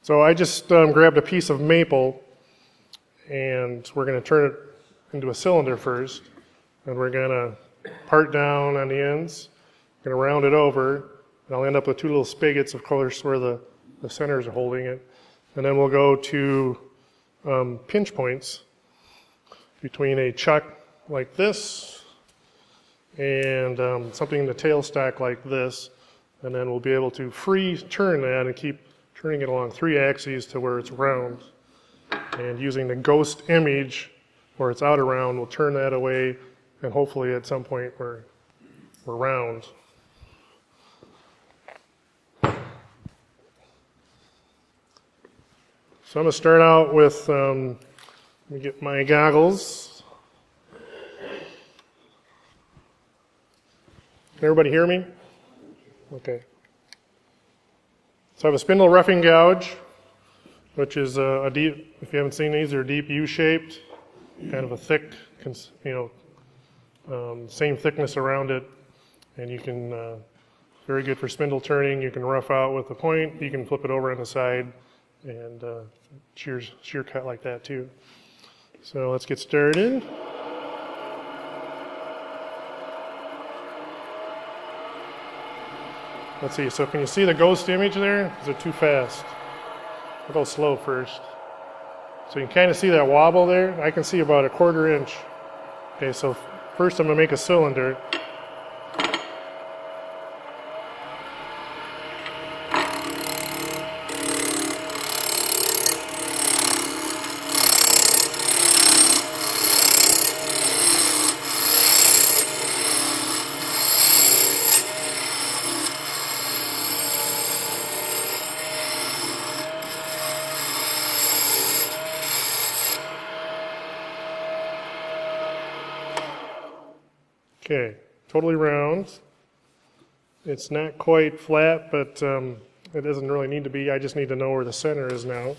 So I just grabbed a piece of maple, and we're going to turn it into a cylinder first, and we're going to part down on the ends, going to round it over, and I'll end up with two little spigots, of course, where the centers are holding it. And then we'll go to pinch points between a chuck like this and something in the tailstock like this, and then we'll be able to free turn that and keep turning it along 3 axes to where it's round. And using the ghost image where it's out around, we'll turn that away, and hopefully at some point we're round. So I'm going to start out with, let me get my goggles. Can everybody hear me? Okay. So I have a spindle roughing gouge, which is a deep, if you haven't seen these, they're deep U-shaped, kind of a thick, same thickness around it, and you can, very good for spindle turning. You can rough out with the point, you can flip it over on the side, and shear cut like that too. So let's get started. Let's see, so can you see the ghost image there? Is it too fast? I'll go slow first. So you can kind of see that wobble there. I can see about 1/4 inch. Okay, so first I'm going to make a cylinder. Okay, totally round. It's not quite flat, but it doesn't really need to be. I just need to know where the center is now.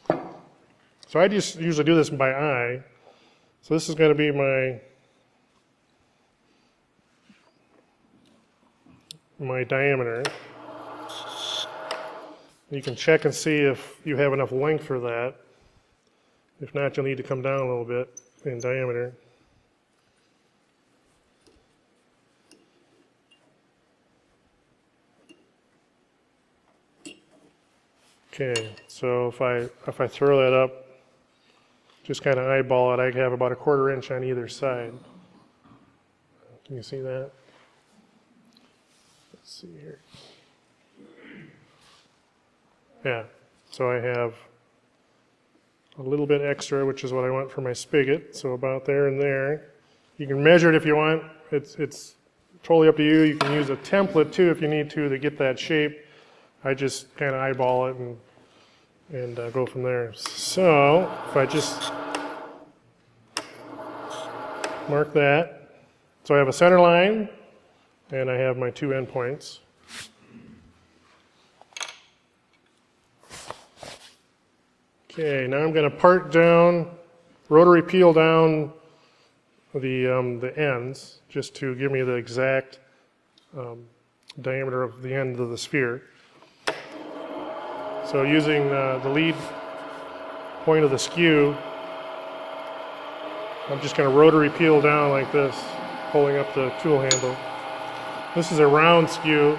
So I just usually do this by eye. So this is going to be my diameter. You can check and see if you have enough length for that. If not, you'll need to come down a little bit in diameter. Okay, so if I throw that up, just kind of eyeball it, I have about 1/4 inch on either side. Can you see that? Let's see here. Yeah, so I have a little bit extra, which is what I want for my spigot, so about there and there. You can measure it if you want. It's totally up to you. You can use a template too if you need to get that shape. I just kind of eyeball it and go from there. So if I just mark that, so I have a center line and I have my 2 endpoints. Okay, now I'm going to part down, rotary peel down the ends just to give me the exact diameter of the end of the sphere. So using the lead point of the skew, I'm just going to rotary peel down like this, pulling up the tool handle. This is a round skew.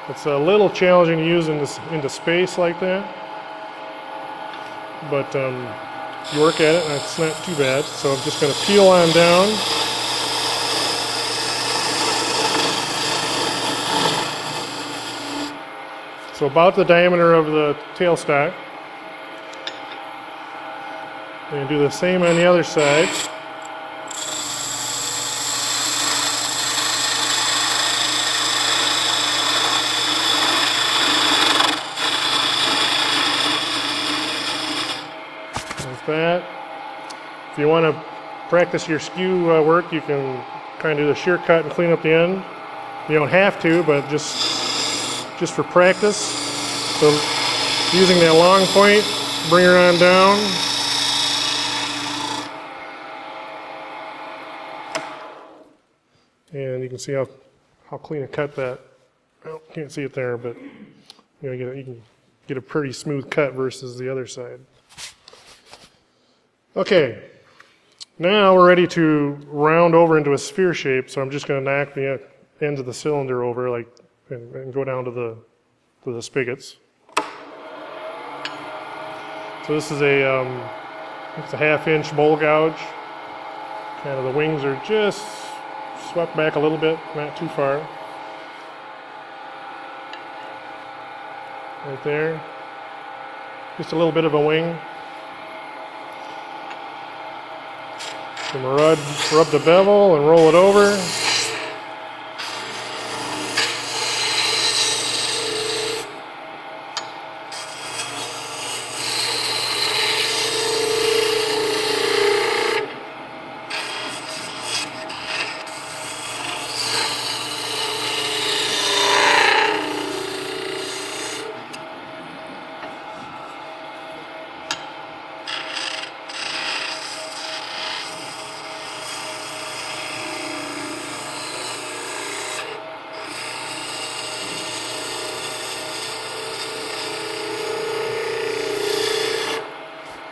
It's a little challenging to use into space like that, but you work at it and it's not too bad. So I'm just going to peel on down. So about the diameter of the tailstock. And do the same on the other side. Like that. If you want to practice your skew work, you can kind of do the shear cut and clean up the end. You don't have to, but just for practice. So using that long point, bring her on down. And you can see how clean a cut that. Well, can't see it there, but you can get a pretty smooth cut versus the other side. Okay, now we're ready to round over into a sphere shape, so I'm just going to knock the ends of the cylinder over and go down to the spigots. So this is it's a 1/2 inch bowl gouge. Kind of the wings are just swept back a little bit, not too far. Right there. Just a little bit of a wing. And rub the bevel and roll it over.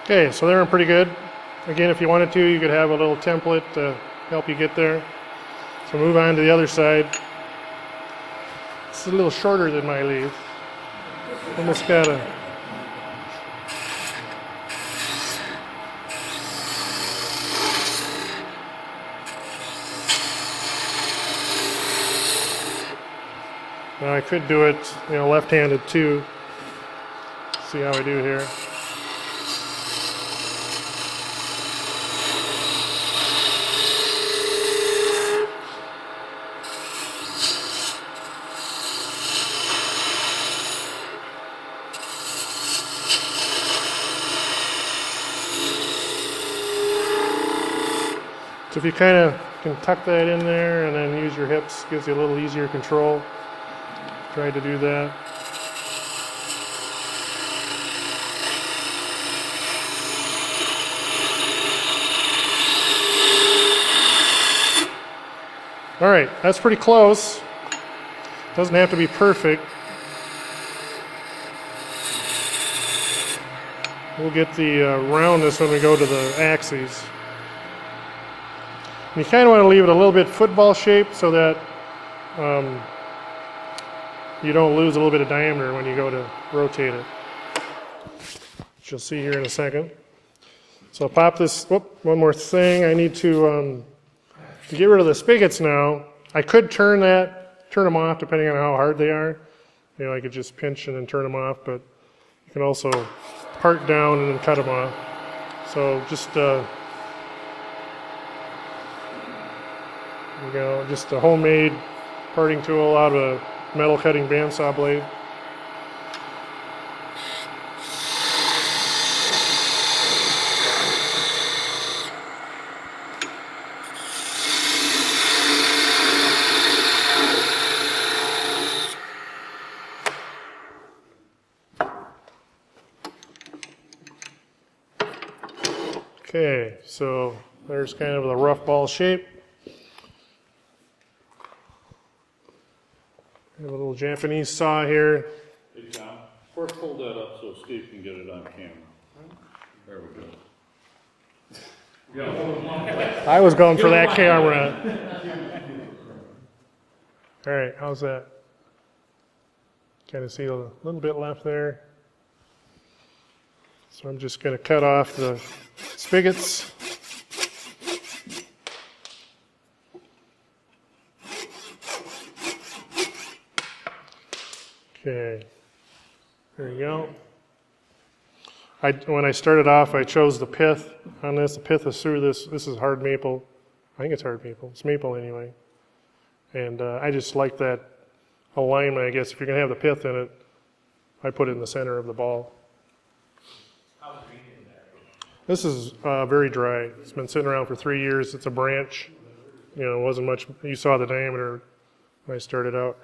Okay, so they're pretty good. Again, if you wanted to, you could have a little template to help you get there. So move on to the other side. This is a little shorter than my lathe. Almost got a... Now I could do it, left-handed too. See how I do here. So if you kind of can tuck that in there and then use your hips, gives you a little easier control. Try to do that. All right, that's pretty close. Doesn't have to be perfect. We'll get the roundness when we go to the axes. And you kind of want to leave it a little bit football shaped so that you don't lose a little bit of diameter when you go to rotate it, which you'll see here in a second. So I'll pop this, one more thing. I need to get rid of the spigots now. I could turn them off depending on how hard they are. I could just pinch and then turn them off, but you can also part down and then cut them off. So just just a homemade parting tool out of a metal cutting bandsaw blade. Okay, so there's kind of the rough ball shape. I have a little Japanese saw here. Hey Tom, first pull that up so Steve can get it on camera. There we go. I was going for that camera. All right, how's that? Kind of see a little bit left there. So I'm just going to cut off the spigots. Okay, there you go. When I started off, I chose the pith on this. The pith is through this. This is hard maple. I think it's hard maple. It's maple anyway. And I just like that alignment, I guess. If you're going to have the pith in it, I put it in the center of the ball. How's green in there? This is very dry. It's been sitting around for 3 years. It's a branch. It wasn't much. You saw the diameter when I started out.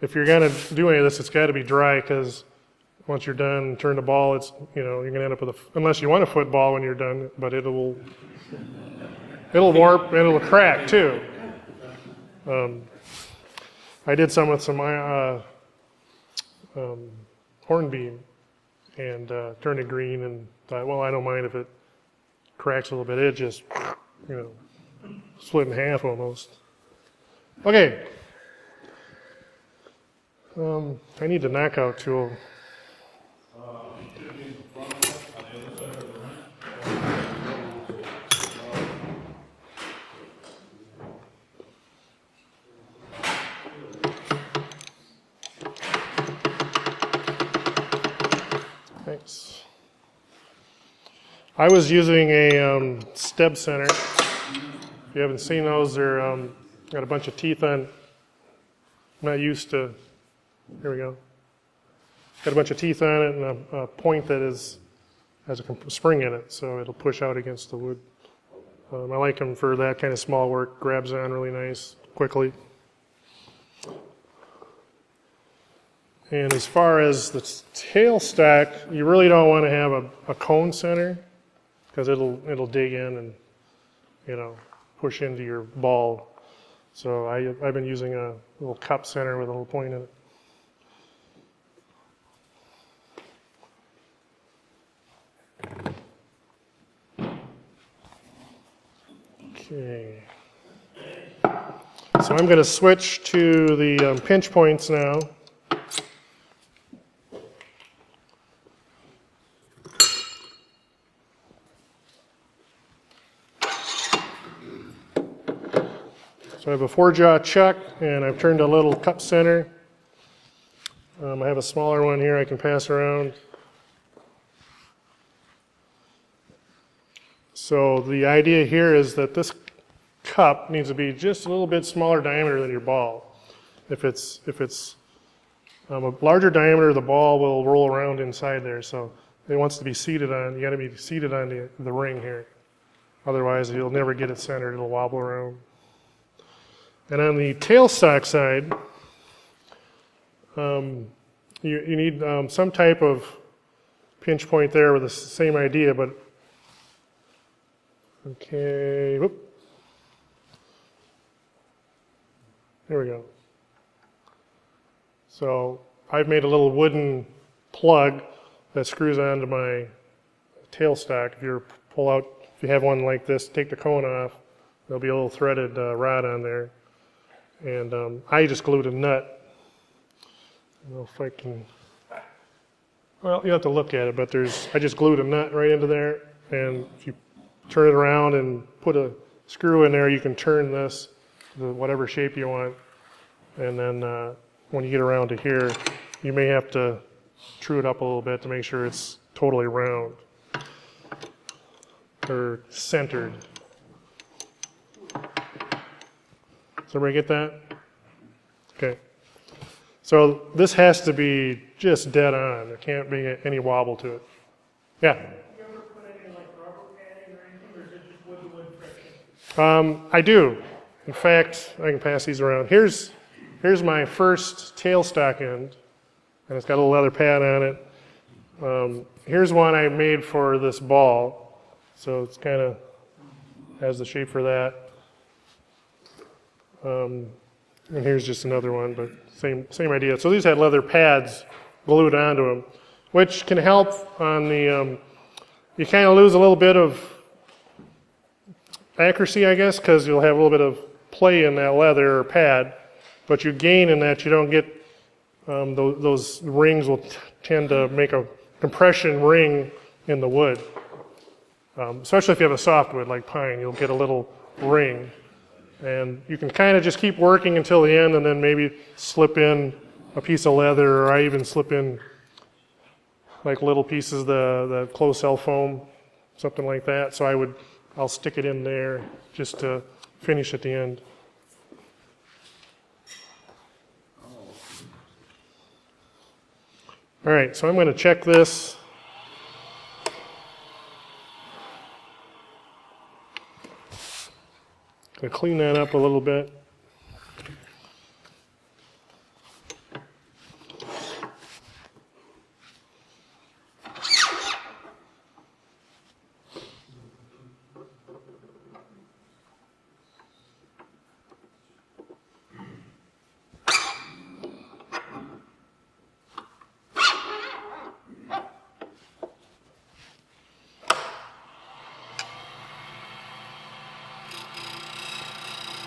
If you're going to do any of this, it's got to be dry, because once you're done and turn the ball, it's you're going to end up with unless you want a football when you're done, but it'll warp and it'll crack too. I did some with some hornbeam and turned it green and thought, well, I don't mind if it cracks a little bit. It just, split in half almost. Okay. I need the knockout tool. Thanks. I was using a steb center. If you haven't seen those, they're got a bunch of teeth on. I'm not used to. Here we go. Got a bunch of teeth on it and a point that has a spring in it, so it'll push out against the wood. I like them for that kind of small work. Grabs on really nice, quickly. And as far as the tail stack, you really don't want to have a cone center because it'll dig in and push into your ball. So I've been using a little cup center with a little point in it. Okay. So I'm going to switch to the pinch points now. So I have a 4-jaw chuck, and I've turned a little cup center. I have a smaller one here I can pass around. So the idea here is that this cup needs to be just a little bit smaller diameter than your ball. If it's a larger diameter, the ball will roll around inside there. So it wants to be seated on. You got to be seated on the ring here. Otherwise, you'll never get it centered. It'll wobble around. And on the tailstock side, you need some type of pinch point there with the same idea, but okay, whoop. There we go. So I've made a little wooden plug that screws onto my tailstock. If you have one like this, take the cone off. There'll be a little threaded rod on there. And I just glued a nut. I don't know if I can. Well, you have to look at it, but I just glued a nut right into there. And if you turn it around and put a screw in there, you can turn this to whatever shape you want. And then when you get around to here, you may have to true it up a little bit to make sure it's totally round or centered. Does everybody get that? Okay. So this has to be just dead on. There can't be any wobble to it. Yeah? You ever put any rubber padding or anything, or is it just wood-to-wood friction? I do. In fact, I can pass these around. Here's my first tailstock end, and it's got a little leather pad on it. Here's one I made for this ball, so it's kind of has the shape for that. And here's just another one, but same idea. So these had leather pads glued onto them, which can help on the. You kind of lose a little bit of accuracy, I guess, because you'll have a little bit of play in that leather or pad, but you gain in that you don't get those rings will tend to make a compression ring in the wood. Especially if you have a soft wood like pine, you'll get a little ring. And you can kind of just keep working until the end and then maybe slip in a piece of leather, or I even slip in like little pieces, the closed cell foam, something like that. So I'll stick it in there just to finish at the end. All right, so I'm going to check this. Going to clean that up a little bit.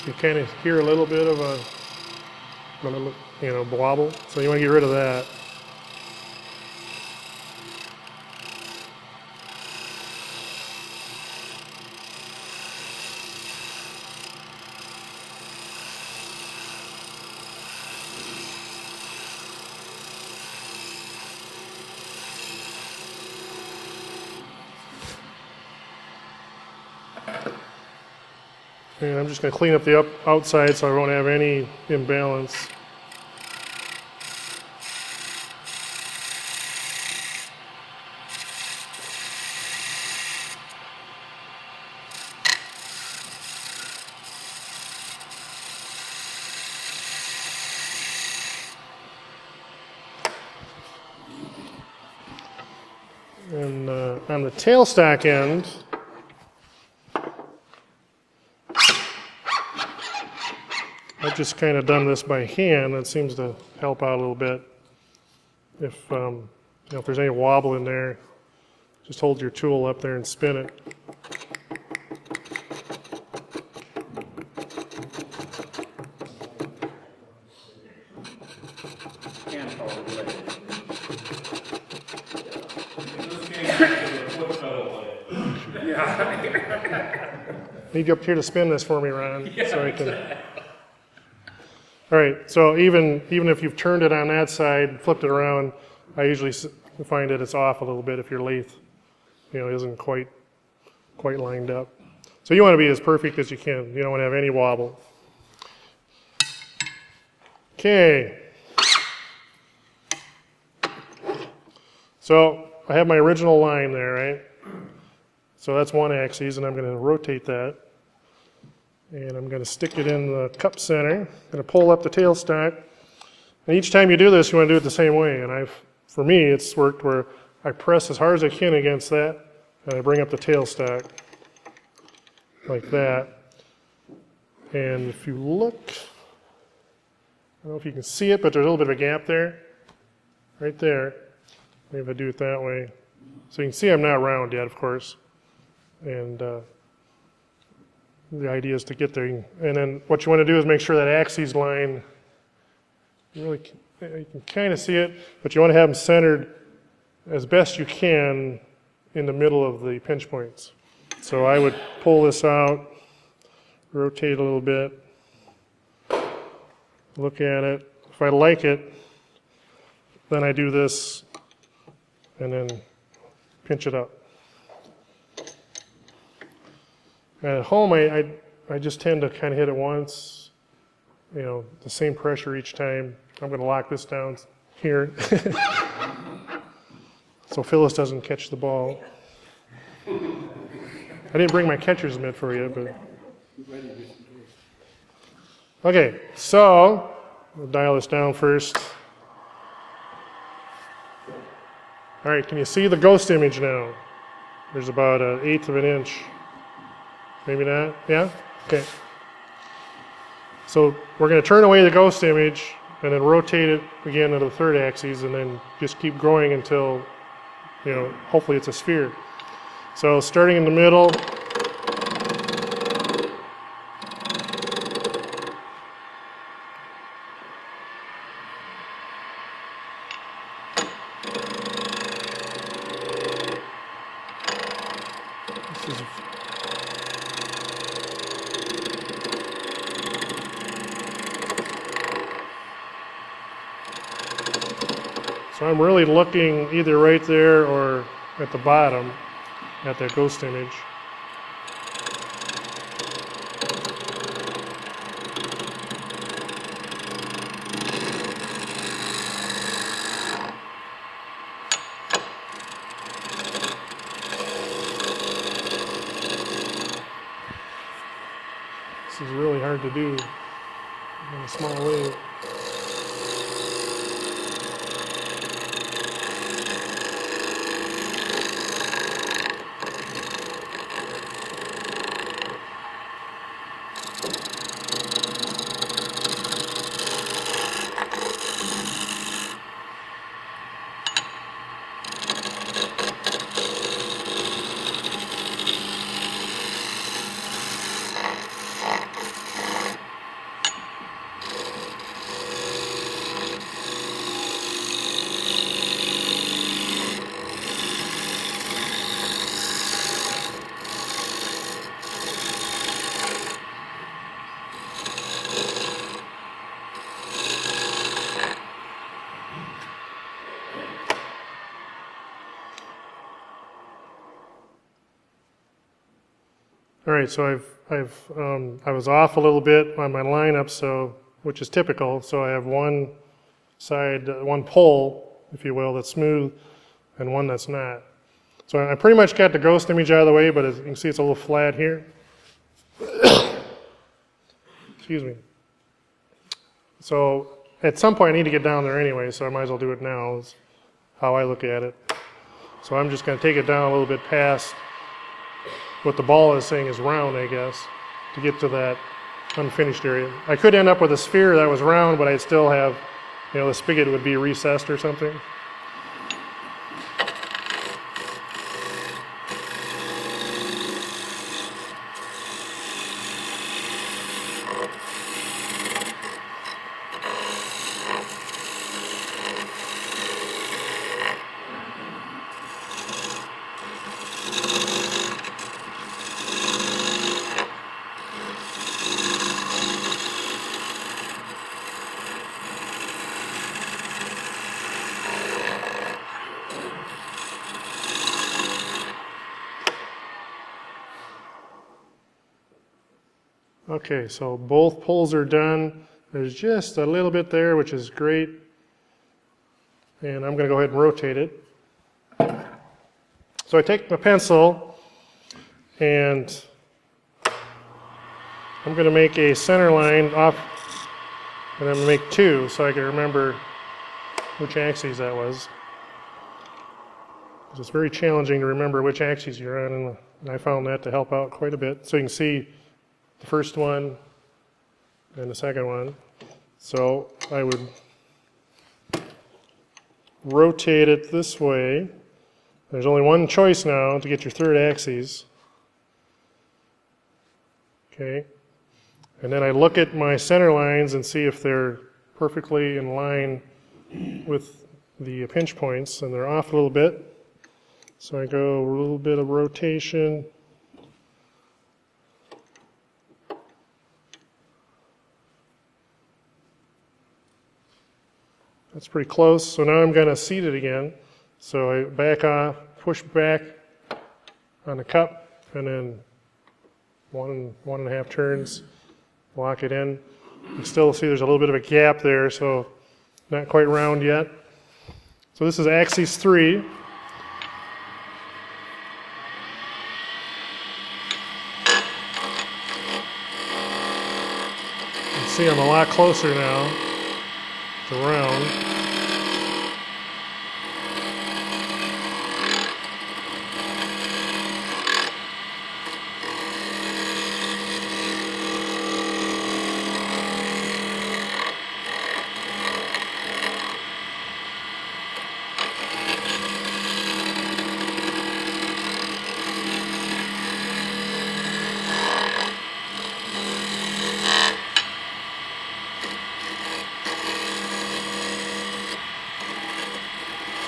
You kind of hear a little bit of a, wobble. So you want to get rid of that. And I'm just going to clean up the outside so I won't have any imbalance. And on the tailstock end, I've just kind of done this by hand. That seems to help out a little bit. If if there's any wobble in there, just hold your tool up there and spin it. Need you up here to spin this for me, Ron, so I can. All right, so even if you've turned it on that side, flipped it around, I usually find that it's off a little bit if your lathe, isn't quite lined up. So you want to be as perfect as you can. You don't want to have any wobble. Okay. So I have my original line there, right? So that's one axis, and I'm going to rotate that. And I'm going to stick it in the cup center. I'm going to pull up the tailstock. And each time you do this, you want to do it the same way. And for me, it's worked where I press as hard as I can against that, and I bring up the tailstock like that. And if you look, I don't know if you can see it, but there's a little bit of a gap there, right there. Maybe if I do it that way. So you can see I'm not round yet, of course. And the idea is to get there. And then what you want to do is make sure that axis line, you can kind of see it, but you want to have them centered as best you can in the middle of the pinch points. So I would pull this out, rotate a little bit, look at it. If I like it, then I do this and then pinch it up. At home, I just tend to kind of hit it once, the same pressure each time. I'm going to lock this down here so Phyllis doesn't catch the ball. I didn't bring my catcher's mitt for you, but. Okay, so we'll dial this down first. All right, can you see the ghost image now? There's about 1/8 of an inch. Maybe not? Yeah? Okay. So we're going to turn away the ghost image and then rotate it again to the third axis and then just keep growing until, hopefully it's a sphere. So starting in the middle. So I'm really looking either right there or at the bottom at that ghost image. This is really hard to do on a small lathe. right, so I was off a little bit on my lineup, so which is typical. So I have one side, one pole, if you will, that's smooth, and one that's not. So I pretty much got the ghost image out of the way, but as you can see, it's a little flat here. Excuse me. So at some point, I need to get down there anyway, so I might as well do it now. Is how I look at it. So I'm just going to take it down a little bit past what the ball is saying is round, I guess, to get to that unfinished area. I could end up with a sphere that was round, but I'd still have, the spigot would be recessed or something. Okay, so both poles are done. There's just a little bit there, which is great. And I'm going to go ahead and rotate it. So I take my pencil and I'm going to make a center line off, and I'm going to make two so I can remember which axis that was. It's very challenging to remember which axis you're on, and I found that to help out quite a bit. So you can see the first one and the second one. So I would rotate it this way. There's only one choice now to get your third axis. Okay. And then I look at my center lines and see if they're perfectly in line with the pinch points, and they're off a little bit. So I go a little bit of rotation. That's pretty close. So now I'm going to seat it again. So I back off, push back on the cup, and then one and a half turns, lock it in. You still see there's a little bit of a gap there, so not quite round yet. So this is axis 3. You see I'm a lot closer now to round.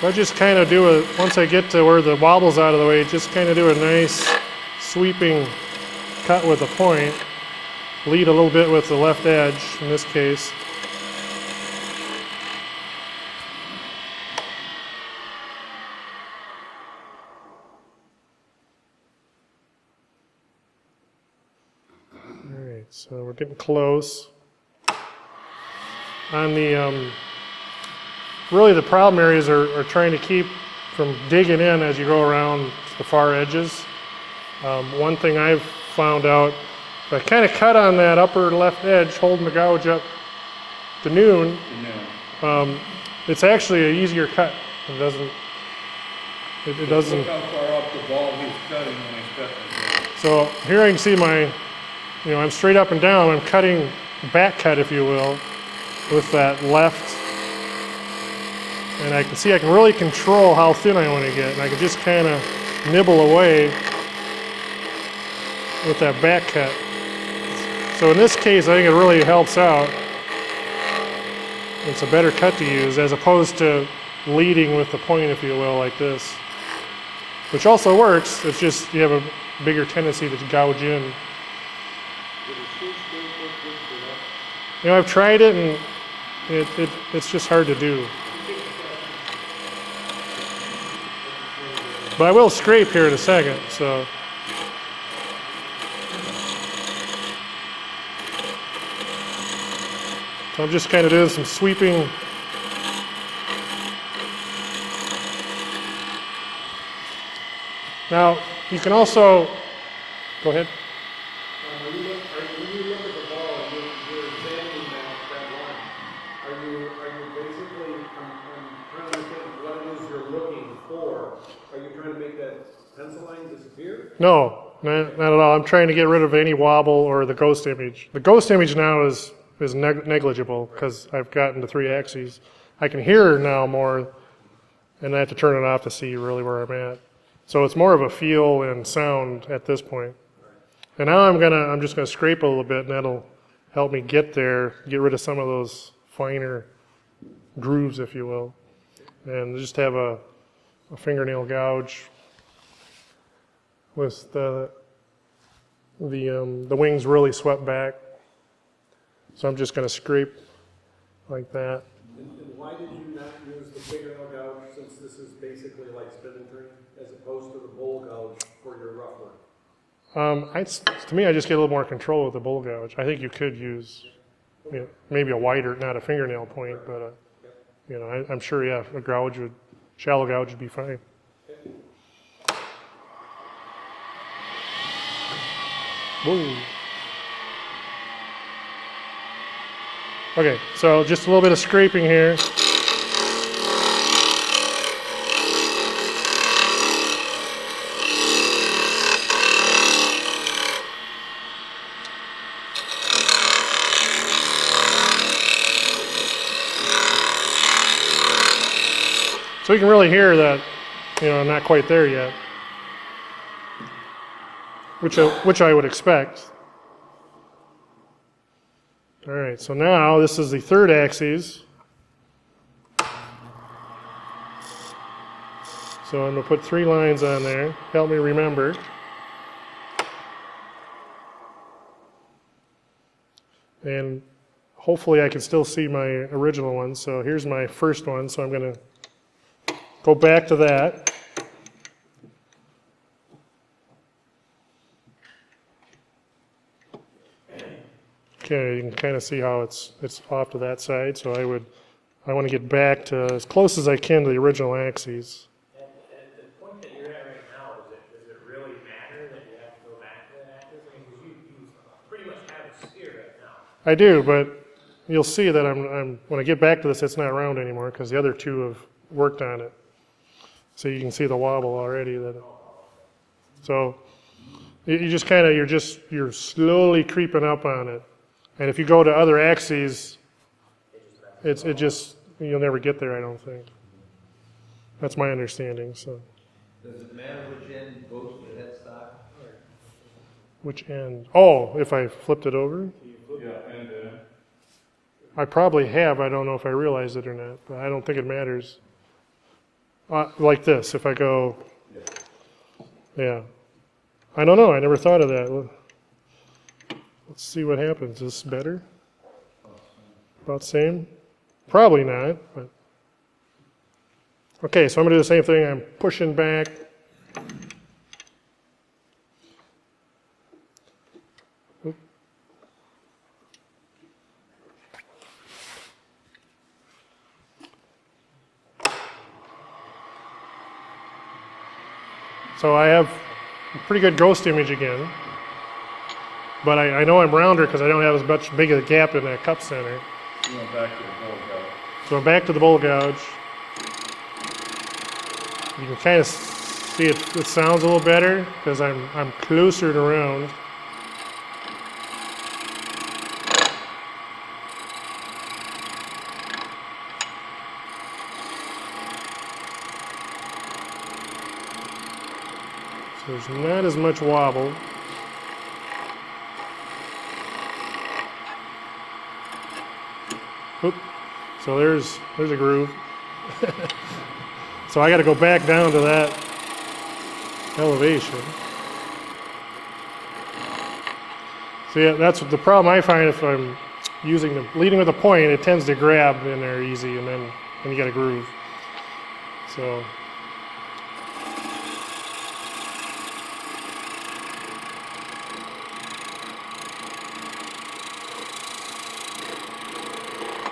So I just kind of do once I get to where the wobble's out of the way, just kind of do a nice sweeping cut with a point. Lead a little bit with the left edge in this case. All right, so we're getting close. On the really, the problem areas are trying to keep from digging in as you go around the far edges. One thing I've found out, if I kind of cut on that upper left edge, holding the gouge up to noon, it's actually an easier cut. It doesn't. Look how far up the ball he's cutting when he's cutting it. So here I can see I'm straight up and down. I'm cutting back cut, if you will, with that left. And I can see I can really control how thin I want to get. And I can just kind of nibble away with that back cut. So in this case, I think it really helps out. It's a better cut to use as opposed to leading with the point, if you will, like this. Which also works, it's just you have a bigger tendency to gouge in. I've tried it and it's just hard to do. But I will scrape here in a second, so. So I'm just kind of doing some sweeping. Now, you can also, go ahead. When you look at the ball and you're examining that line, are you basically, I'm trying to understand what it is you're looking for. Are you trying to make that pencil line disappear? No, not at all. I'm trying to get rid of any wobble or the ghost image. The ghost image now is negligible because I've gotten to 3 axes. I can hear now more, and I have to turn it off to see really where I'm at. So it's more of a feel and sound at this point. And now I'm just gonna scrape a little bit, and that'll help me get there, get rid of some of those finer grooves, if you will, and just have a fingernail gouge with the wings really swept back. So I'm just gonna scrape like that. And why did you not use the fingernail gouge, since this is basically like spindle turning, as opposed to the bowl gouge for your rough work? To me, I just get a little more control with the bowl gouge. I think you could use maybe a wider, not a fingernail point, but I'm sure, yeah, shallow gouge would be fine. Whoa. Okay, so just a little bit of scraping here. So you can really hear that, I'm not quite there yet, which I would expect. All right, so now this is the 3rd axis. So I'm going to put 3 lines on there. Help me remember. And hopefully I can still see my original one. So here's my first one. So I'm going to go back to that. Okay, you can kind of see how it's off to that side. So I want to get back to as close as I can to the original axes. At the point that you're at right now, does it really matter that you have to go back to that axis? I mean, 'cause you pretty much have a sphere right now. I do, but you'll see that when I get back to this, it's not round anymore because the other 2 have worked on it. So you can see the wobble already. So you just kind of you're slowly creeping up on it, and if you go to other axes, you'll never get there. I don't think. That's my understanding. So. Does it matter which end goes to the headstock? Which end? Oh, if I flipped it over? Yeah, and I probably have. I don't know if I realized it or not, but I don't think it matters. Like this, if I go, yeah. I don't know. I never thought of that. Let's see what happens. Is this better? About the same? Probably not, but. Okay, so I'm going to do the same thing. I'm pushing back. So I have a pretty good ghost image again, but I know I'm rounder because I don't have as much big of a gap in that cup center. you went back to the bowl gouge. So I'm back to the bowl gouge. You can kind of see it sounds a little better because I'm closer to round. So there's not as much wobble. Oop. So there's a groove. So I got to go back down to that elevation. So yeah, that's the problem I find if I'm leading with a point, it tends to grab in there easy, and then you got a groove. So.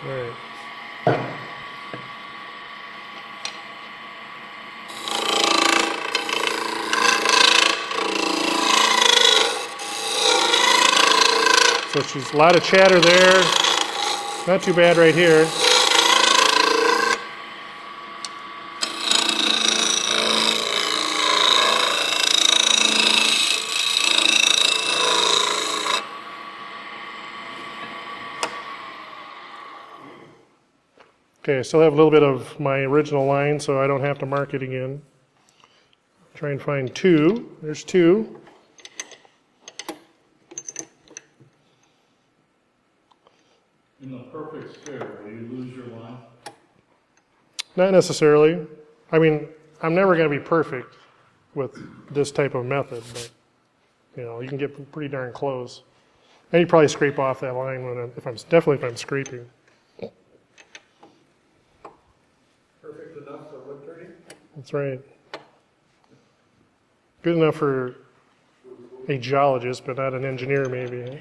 All right. So she's a lot of chatter there. Not too bad right here. Okay, I still have a little bit of my original line, so I don't have to mark it again. Try and find 2. There's 2. In the perfect sphere, will you lose your line? Not necessarily. I mean, I'm never going to be perfect with this type of method, but you can get pretty darn close. And you probably scrape off that line if I'm scraping. Perfect enough for wood turning? That's right. Good enough for a geologist, but not an engineer, maybe.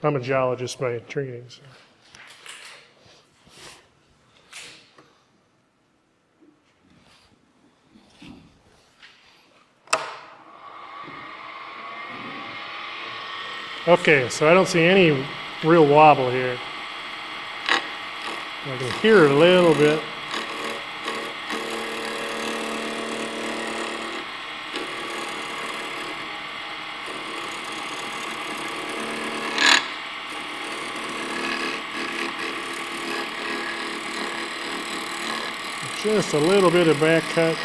I'm a geologist by training. So. Okay, so I don't see any real wobble here. I can hear it a little bit. Just a little bit of back cut.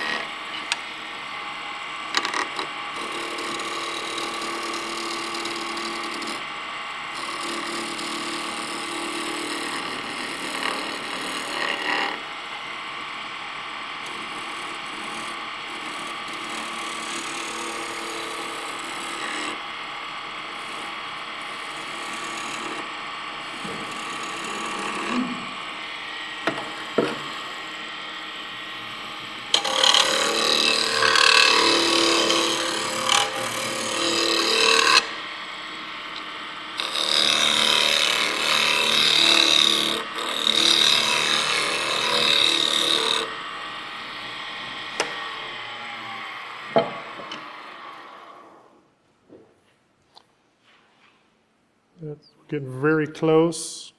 That's getting very close.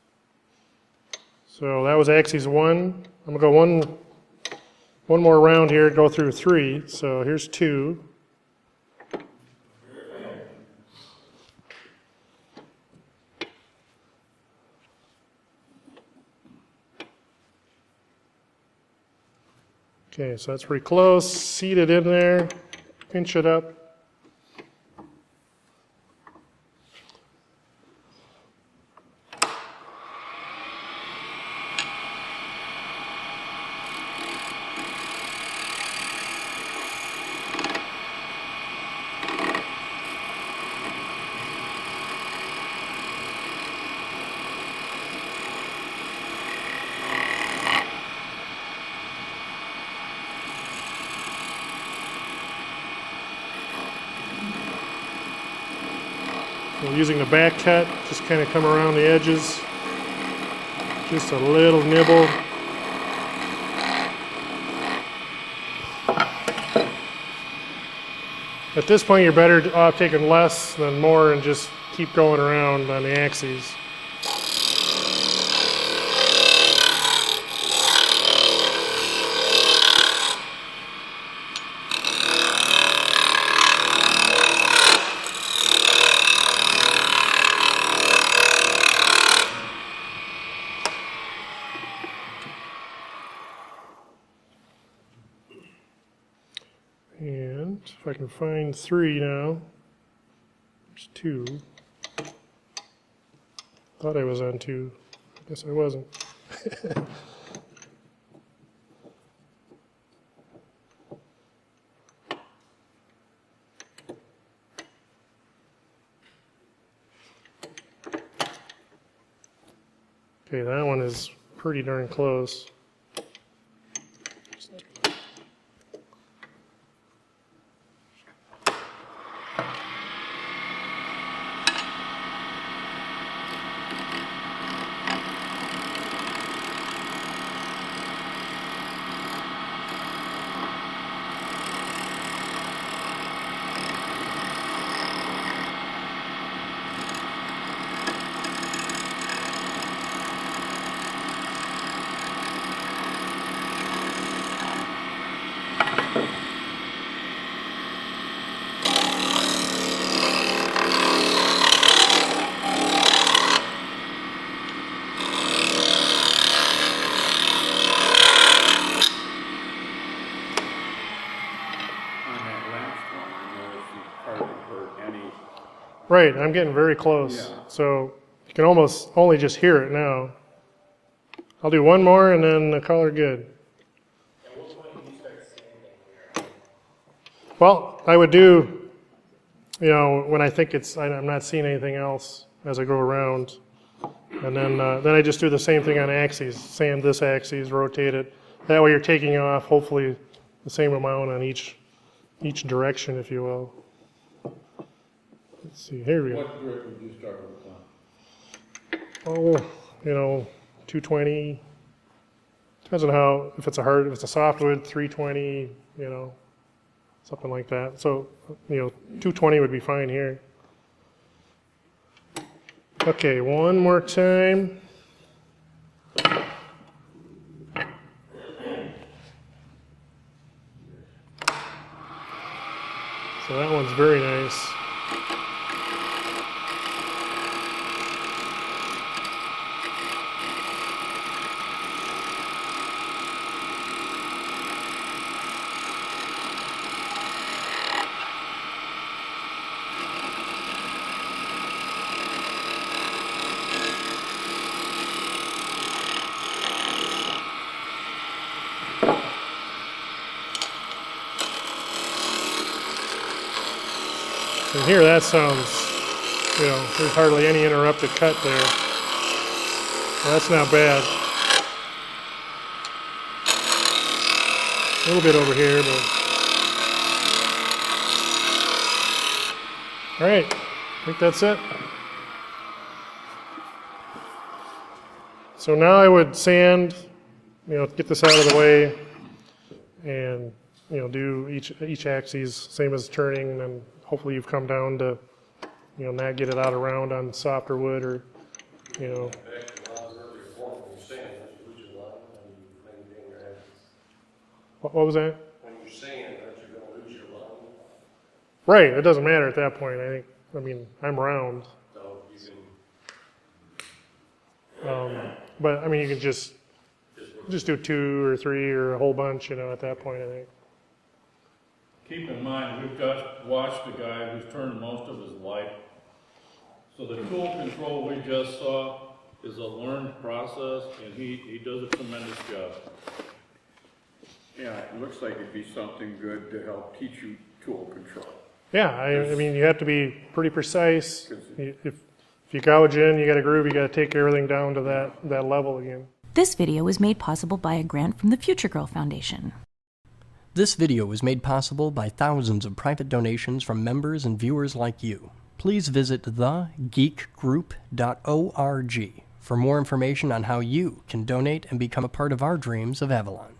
So that was axis 1. I'm going to go one more round here, go through 3. So here's 2. Okay, so that's pretty close. Seat it in there, pinch it up. So using the back cut, just kind of come around the edges. Just a little nibble. At this point, you're better off taking less than more and just keep going around on the axes. And if I can find 3 now, there's 2. Thought I was on 2. I guess I wasn't. Okay, that one is pretty darn close. Right, I'm getting very close. Yeah. So you can almost only just hear it now. I'll do one more and then call her good. At what point do you start sanding here? Well, I would do, when I think I'm not seeing anything else as I go around. And then I just do the same thing on axes. Sand this axis, rotate it. That way you're taking off hopefully the same amount on each direction, if you will. Let's see, here we go. What grit would you start with on? Oh, 220. Depends on if it's a softwood, 320, something like that. So, 220 would be fine here. Okay, one more time. So that one's very nice. And here that sounds, there's hardly any interrupted cut there. Well, that's not bad. A little bit over here, but. All right, I think that's it. So now I would sand, get this out of the way and, do each axis, same as turning, and then hopefully you've come down to, not get it out around on softer wood or, What was that? When you're sand, aren't you going to lose your line? Right, it doesn't matter at that point. I'm round. So you can. But you can just do 2 or 3 or a whole bunch, at that point, I think. Keep in mind, we've just watched a guy who's turned most of his life. So the tool control we just saw is a learned process, and he does a tremendous job. Yeah, it looks like it'd be something good to help teach you tool control. Yeah, you have to be pretty precise. If you gouge in, you got a groove, you got to take everything down to that level again. This video was made possible by a grant from the Future Girl Foundation. This video was made possible by thousands of private donations from members and viewers like you. Please visit thegeekgroup.org for more information on how you can donate and become a part of our dreams of Avalon.